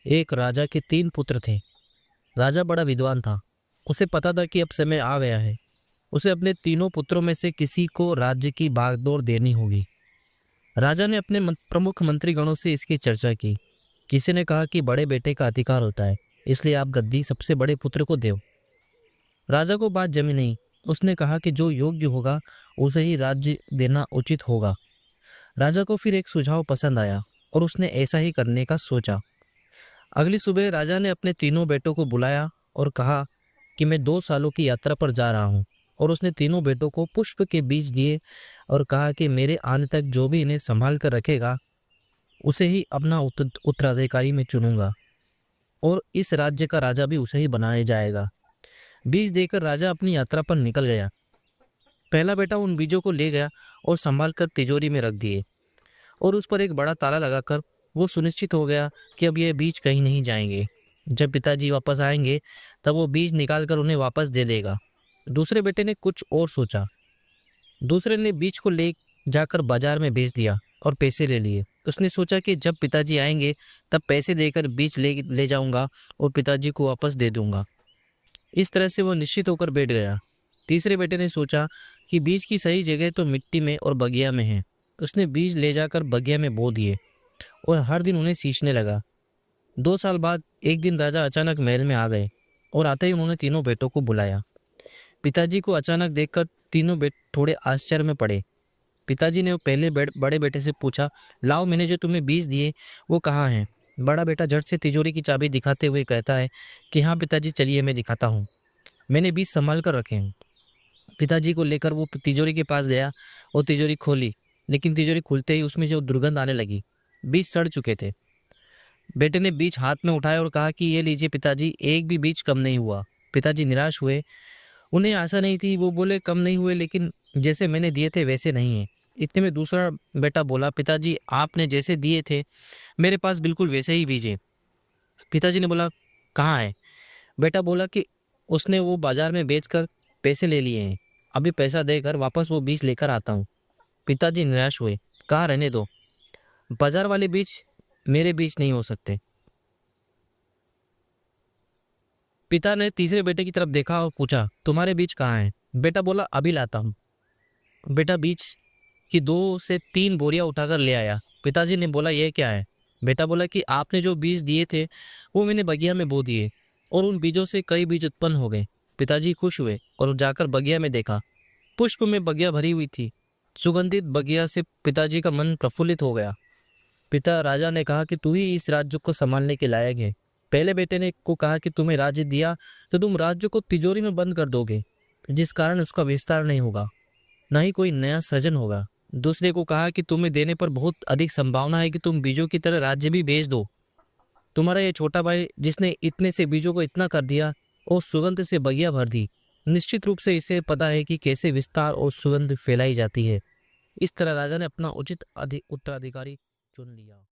एक राजा के 3 पुत्र थे। राजा बड़ा विद्वान था। उसे पता था कि अब समय आ गया है। उसे अपने तीनों पुत्रों में से किसी को राज्य की बागडोर देनी होगी। राजा ने अपने प्रमुख मंत्रीगणों से इसकी चर्चा की। किसी ने कहा कि बड़े बेटे का अधिकार होता है, इसलिए आप गद्दी सबसे बड़े पुत्र को दो। राजा को बात जमी नहीं। उसने कहा कि जो योग्य होगा उसे ही राज्य देना उचित होगा। राजा को फिर एक सुझाव पसंद आया और उसने ऐसा ही करने का सोचा। अगली सुबह राजा ने अपने तीनों बेटों को बुलाया और कहा कि मैं 2 सालों की यात्रा पर जा रहा हूँ। और उसने तीनों बेटों को पुष्प के बीज दिए और कहा कि मेरे आने तक जो भी इन्हें संभाल कर रखेगा उसे ही अपना उत्तराधिकारी मैं चुनूंगा, और इस राज्य का राजा भी उसे ही बनाया जाएगा। बीज देकर राजा अपनी यात्रा पर निकल गया। पहला बेटा उन बीजों को ले गया और संभाल कर तिजोरी में रख दिए, और उस पर एक बड़ा ताला लगाकर वो सुनिश्चित हो गया कि अब ये बीज कहीं नहीं जाएंगे। जब पिताजी वापस आएंगे तब वो बीज निकाल कर उन्हें वापस दे देगा। दूसरे बेटे ने कुछ और सोचा। दूसरे ने बीज को ले जाकर बाजार में बेच दिया और पैसे ले लिए। उसने सोचा कि जब पिताजी आएंगे तब पैसे देकर बीज ले जाऊंगा और पिताजी को वापस दे दूंगा। इस तरह से वो निश्चित होकर बैठ गया। तीसरे बेटे ने सोचा कि बीज की सही जगह तो मिट्टी में और बगिया में है। उसने बीज ले जाकर बगिया में बो दिए और हर दिन उन्हें सींचने लगा। 2 साल बाद एक दिन राजा अचानक महल में आ गए और आते ही उन्होंने तीनों बेटों को बुलाया। पिताजी को अचानक देखकर तीनों बेटे थोड़े आश्चर्य में पड़े। पिताजी ने पहले बड़े बेटे से पूछा, लाओ, मैंने जो तुम्हें बीज दिए वो कहाँ हैं? बड़ा बेटा झट से तिजोरी की चाबी दिखाते हुए कहता है कि हाँ पिताजी, चलिए मैं दिखाता हूँ, मैंने बीज संभाल कर रखे हैं। पिताजी को लेकर वो तिजोरी के पास गया और तिजोरी खोली, लेकिन तिजोरी खुलते ही उसमें जो दुर्गंध आने लगी। बीज सड़ चुके थे। बेटे ने बीज हाथ में उठाया और कहा कि ये लीजिए पिताजी, एक भी बीज कम नहीं हुआ। पिताजी निराश हुए। उन्हें आशा नहीं थी। वो बोले, कम नहीं हुए, लेकिन जैसे मैंने दिए थे वैसे नहीं है। इतने में दूसरा बेटा बोला, पिताजी आपने जैसे दिए थे मेरे पास बिल्कुल वैसे ही बीज है। पिताजी ने बोला, कहाँ है? बेटा बोला कि उसने वो बाजार में बेचकर पैसे ले लिए हैं, अभी पैसा देकर वापस वो बीज लेकर आता हूँ। पिताजी निराश हुए। कहा, रहने दो, बाजार वाले बीज मेरे बीज नहीं हो सकते। पिता ने तीसरे बेटे की तरफ देखा और पूछा, तुम्हारे बीज कहाँ हैं? बेटा बोला, अभी लाता हूँ। बेटा बीज की 2 से 3 बोरियां उठाकर ले आया। पिताजी ने बोला, यह क्या है? बेटा बोला कि आपने जो बीज दिए थे वो मैंने बगिया में बो दिए और उन बीजों से कई बीज उत्पन्न हो गए। पिताजी खुश हुए और जाकर बगिया में देखा। पुष्प में बगिया भरी हुई थी। सुगंधित बगिया से पिताजी का मन प्रफुल्लित हो गया। पिता राजा ने कहा कि तू ही इस राज्य को संभालने के लायक है। पहले बेटे ने को कहा कि तुम्हें राज्य दिया तो तुम राज्य को तिजोरी में बंद कर दोगे, जिस कारण उसका विस्तार नहीं होगा, न ही कोई नया सृजन होगा। दूसरे को कहा कि तुम्हें देने पर बहुत अधिक संभावना है कि तुम बीजों की तरह राज्य भी भेज दो। तुम्हारा ये छोटा भाई जिसने इतने से बीजों को इतना कर दिया और सुगंध से बगिया भर दी, निश्चित रूप से इसे पता है कि कैसे विस्तार और सुगंध फैलाई जाती है। इस तरह राजा ने अपना उचित उत्तराधिकारी चुन लिया।